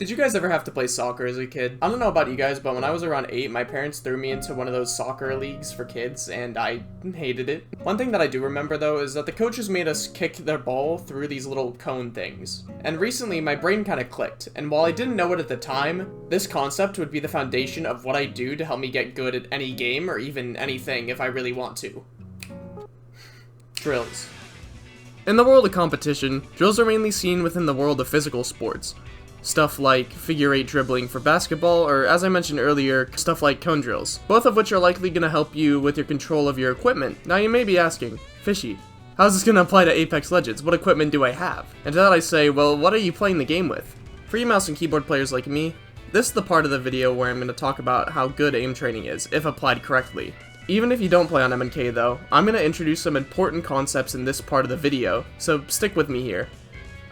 Did you guys ever have to play soccer as a kid? I don't know about you guys, but when I was around 8, my parents threw me into one of those soccer leagues for kids, and I hated it. One thing that I do remember, though, is that the coaches made us kick their ball through these little cone things. And recently, my brain kind of clicked, and while I didn't know it at the time, this concept would be the foundation of what I do to help me get good at any game, or even anything if I really want to. Drills. In the world of competition, drills are mainly seen within the world of physical sports. Stuff like figure 8 dribbling for basketball, or as I mentioned earlier, stuff like cone drills, both of which are likely going to help you with your control of your equipment. Now you may be asking, Phisheyy, how's this going to apply to Apex Legends? What equipment do I have? And to that I say, well, what are you playing the game with? For you mouse and keyboard players like me, this is the part of the video where I'm going to talk about how good aim training is, if applied correctly. Even if you don't play on M&K though, I'm going to introduce some important concepts in this part of the video, so stick with me here.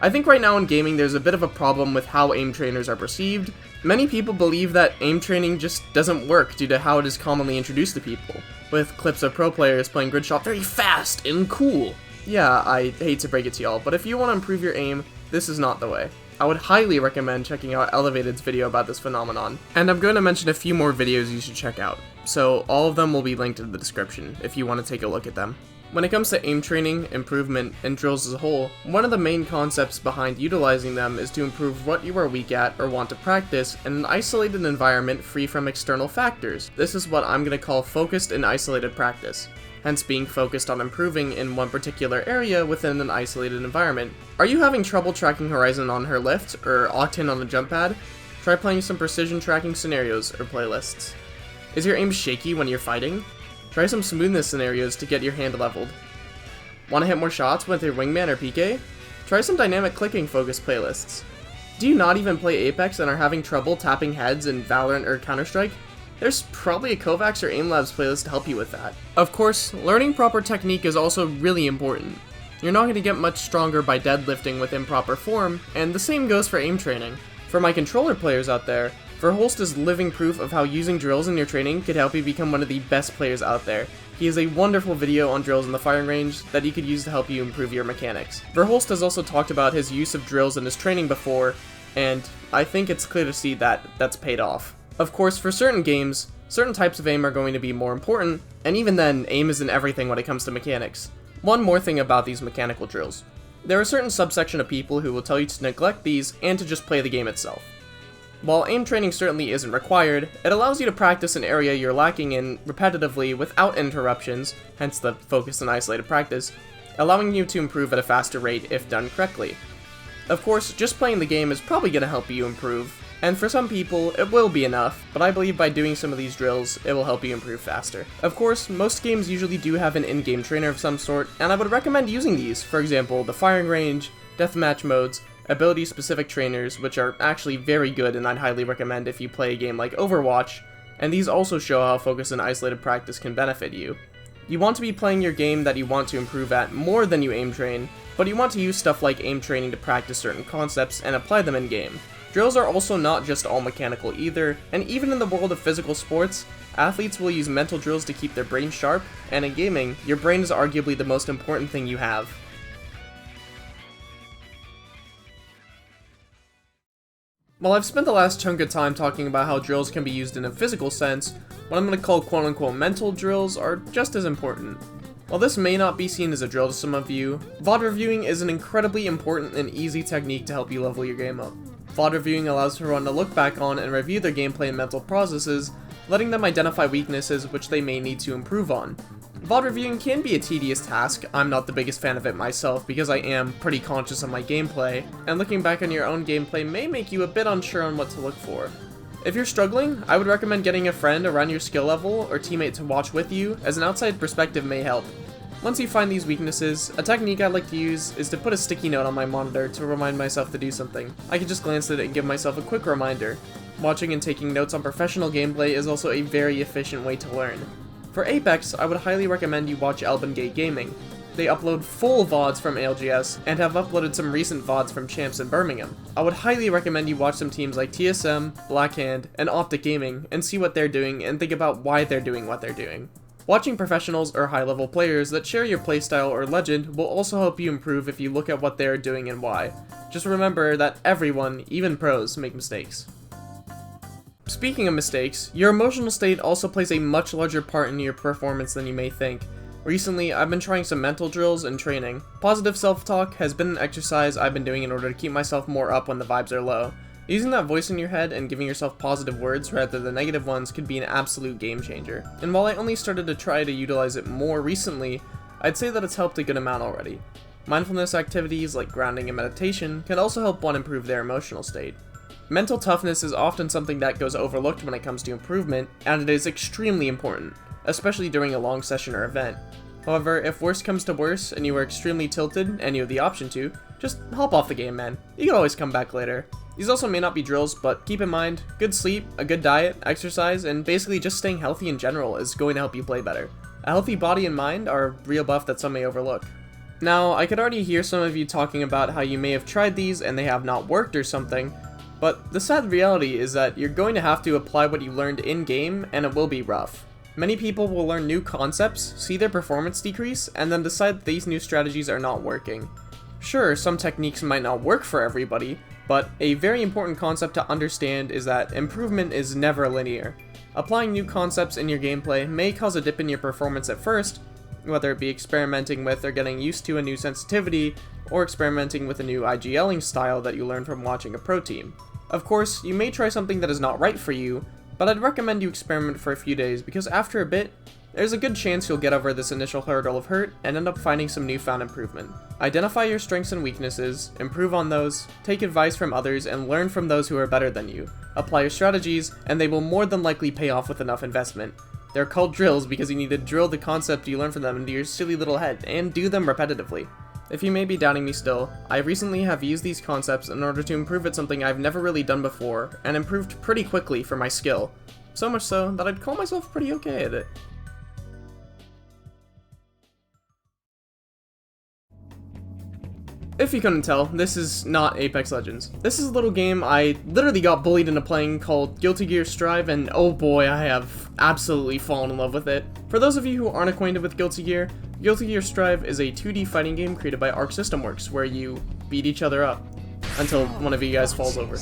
I think right now in gaming there's a bit of a problem with how aim trainers are perceived. Many people believe that aim training just doesn't work due to how it is commonly introduced to people, with clips of pro players playing grid shot very fast and cool. Yeah, I hate to break it to y'all, but if you want to improve your aim, this is not the way. I would highly recommend checking out Elevated's video about this phenomenon, and I'm going to mention a few more videos you should check out, so all of them will be linked in the description if you want to take a look at them. When it comes to aim training, improvement, and drills as a whole, one of the main concepts behind utilizing them is to improve what you are weak at or want to practice in an isolated environment free from external factors. This is what I'm going to call focused and isolated practice, hence being focused on improving in one particular area within an isolated environment. Are you having trouble tracking Horizon on her lift, or Octane on the jump pad? Try playing some precision tracking scenarios or playlists. Is your aim shaky when you're fighting? Try some smoothness scenarios to get your hand leveled. Want to hit more shots with your wingman or PK? Try some dynamic clicking focused playlists. Do you not even play Apex and are having trouble tapping heads in Valorant or Counter-Strike? There's probably a Kovacs or AimLabs playlist to help you with that. Of course, learning proper technique is also really important. You're not going to get much stronger by deadlifting with improper form, and the same goes for aim training. For my controller players out there, Verholst is living proof of how using drills in your training could help you become one of the best players out there. He has a wonderful video on drills in the firing range that you could use to help you improve your mechanics. Verholst has also talked about his use of drills in his training before, and I think it's clear to see that that's paid off. Of course, for certain games, certain types of aim are going to be more important, and even then, aim isn't everything when it comes to mechanics. One more thing about these mechanical drills. There are a certain subsection of people who will tell you to neglect these and to just play the game itself. While aim training certainly isn't required, it allows you to practice an area you're lacking in repetitively without interruptions, hence the focused and isolated practice, allowing you to improve at a faster rate if done correctly. Of course, just playing the game is probably going to help you improve, and for some people, it will be enough, but I believe by doing some of these drills, it will help you improve faster. Of course, most games usually do have an in-game trainer of some sort, and I would recommend using these, for example, the firing range, deathmatch modes, ability-specific trainers, which are actually very good and I'd highly recommend if you play a game like Overwatch, and these also show how focus and isolated practice can benefit you. You want to be playing your game that you want to improve at more than you aim train, but you want to use stuff like aim training to practice certain concepts and apply them in-game. Drills are also not just all mechanical either, and even in the world of physical sports, athletes will use mental drills to keep their brain sharp, and in gaming, your brain is arguably the most important thing you have. While I've spent the last chunk of time talking about how drills can be used in a physical sense, what I'm going to call quote-unquote mental drills are just as important. While this may not be seen as a drill to some of you, VOD reviewing is an incredibly important and easy technique to help you level your game up. VOD reviewing allows everyone to look back on and review their gameplay and mental processes, letting them identify weaknesses which they may need to improve on. VOD reviewing can be a tedious task. I'm not the biggest fan of it myself because I am pretty conscious of my gameplay, and looking back on your own gameplay may make you a bit unsure on what to look for. If you're struggling, I would recommend getting a friend around your skill level or teammate to watch with you, as an outside perspective may help. Once you find these weaknesses, a technique I like to use is to put a sticky note on my monitor to remind myself to do something. I can just glance at it and give myself a quick reminder. Watching and taking notes on professional gameplay is also a very efficient way to learn. For Apex, I would highly recommend you watch Albangate Gaming. They upload full VODs from ALGS, and have uploaded some recent VODs from Champs in Birmingham. I would highly recommend you watch some teams like TSM, Blackhand, and Optic Gaming, and see what they're doing and think about why they're doing what they're doing. Watching professionals or high-level players that share your playstyle or legend will also help you improve if you look at what they are doing and why. Just remember that everyone, even pros, make mistakes. Speaking of mistakes, your emotional state also plays a much larger part in your performance than you may think. Recently, I've been trying some mental drills and training. Positive self-talk has been an exercise I've been doing in order to keep myself more up when the vibes are low. Using that voice in your head and giving yourself positive words rather than negative ones could be an absolute game changer. And while I only started to try to utilize it more recently, I'd say that it's helped a good amount already. Mindfulness activities like grounding and meditation can also help one improve their emotional state. Mental toughness is often something that goes overlooked when it comes to improvement, and it is extremely important, especially during a long session or event. However, if worse comes to worse and you are extremely tilted and you have the option to, just hop off the game, man. You can always come back later. These also may not be drills, but keep in mind, good sleep, a good diet, exercise, and basically just staying healthy in general is going to help you play better. A healthy body and mind are a real buff that some may overlook. Now, I could already hear some of you talking about how you may have tried these and they have not worked or something, but the sad reality is that you're going to have to apply what you learned in-game, and it will be rough. Many people will learn new concepts, see their performance decrease, and then decide that these new strategies are not working. Sure, some techniques might not work for everybody, but a very important concept to understand is that improvement is never linear. Applying new concepts in your gameplay may cause a dip in your performance at first, whether it be experimenting with or getting used to a new sensitivity, or experimenting with a new IGLing style that you learned from watching a pro team. Of course, you may try something that is not right for you, but I'd recommend you experiment for a few days because after a bit, there's a good chance you'll get over this initial hurdle of hurt and end up finding some newfound improvement. Identify your strengths and weaknesses, improve on those, take advice from others, and learn from those who are better than you. Apply your strategies, and they will more than likely pay off with enough investment. They're called drills because you need to drill the concept you learn from them into your silly little head, and do them repetitively. If you may be doubting me still, I recently have used these concepts in order to improve at something I've never really done before, and improved pretty quickly for my skill. So much so that I'd call myself pretty okay at it. If you couldn't tell, this is not Apex Legends. This is a little game I literally got bullied into playing called Guilty Gear Strive, and oh boy, I have absolutely fallen in love with it. For those of you who aren't acquainted with Guilty Gear Strive is a 2D fighting game created by Arc System Works, where you beat each other up until one of you guys falls over.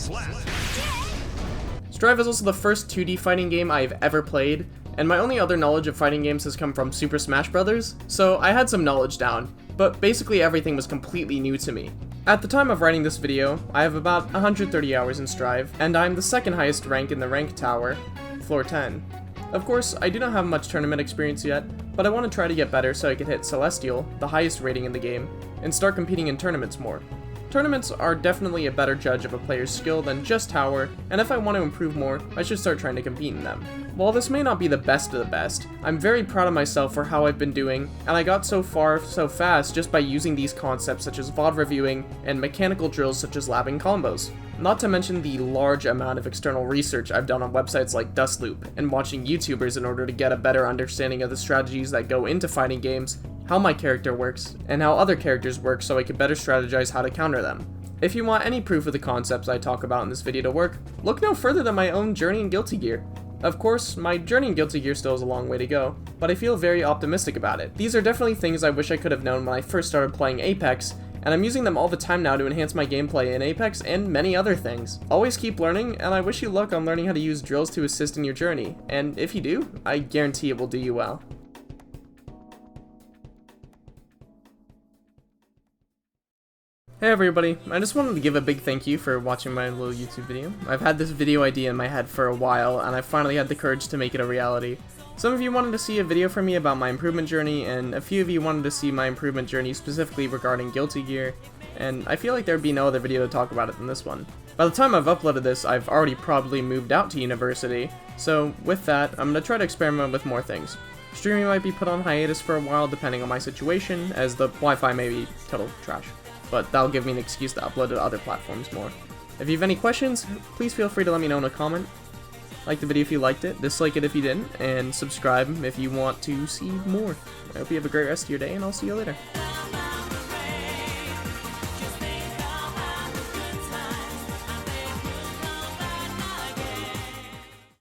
Strive is also the first 2D fighting game I've ever played, and my only other knowledge of fighting games has come from Super Smash Bros., so I had some knowledge down, but basically everything was completely new to me. At the time of writing this video, I have about 130 hours in Strive, and I'm the second highest rank in the rank tower, floor 10. Of course, I do not have much tournament experience yet, but I want to try to get better so I can hit Celestial, the highest rating in the game, and start competing in tournaments more. Tournaments are definitely a better judge of a player's skill than just tower, and if I want to improve more, I should start trying to compete in them. While this may not be the best of the best, I'm very proud of myself for how I've been doing, and I got so far so fast just by using these concepts such as VOD reviewing and mechanical drills such as labbing combos. Not to mention the large amount of external research I've done on websites like Dustloop, and watching YouTubers in order to get a better understanding of the strategies that go into fighting games, how my character works, and how other characters work so I can better strategize how to counter them. If you want any proof of the concepts I talk about in this video to work, look no further than my own journey in Guilty Gear. Of course, my journey in Guilty Gear still has a long way to go, but I feel very optimistic about it. These are definitely things I wish I could have known when I first started playing Apex, and I'm using them all the time now to enhance my gameplay in Apex and many other things. Always keep learning, and I wish you luck on learning how to use drills to assist in your journey, and if you do, I guarantee it will do you well. Hey everybody, I just wanted to give a big thank you for watching my little YouTube video. I've had this video idea in my head for a while, and I finally had the courage to make it a reality. Some of you wanted to see a video from me about my improvement journey, and a few of you wanted to see my improvement journey specifically regarding Guilty Gear, and I feel like there'd be no other video to talk about it than this one. By the time I've uploaded this, I've already probably moved out to university, so with that, I'm going to try to experiment with more things. Streaming might be put on hiatus for a while depending on my situation, as the Wi-Fi may be total trash. But that'll give me an excuse to upload to other platforms more. If you have any questions, please feel free to let me know in a comment. Like the video if you liked it, dislike it if you didn't, and subscribe if you want to see more. I hope you have a great rest of your day, and I'll see you later.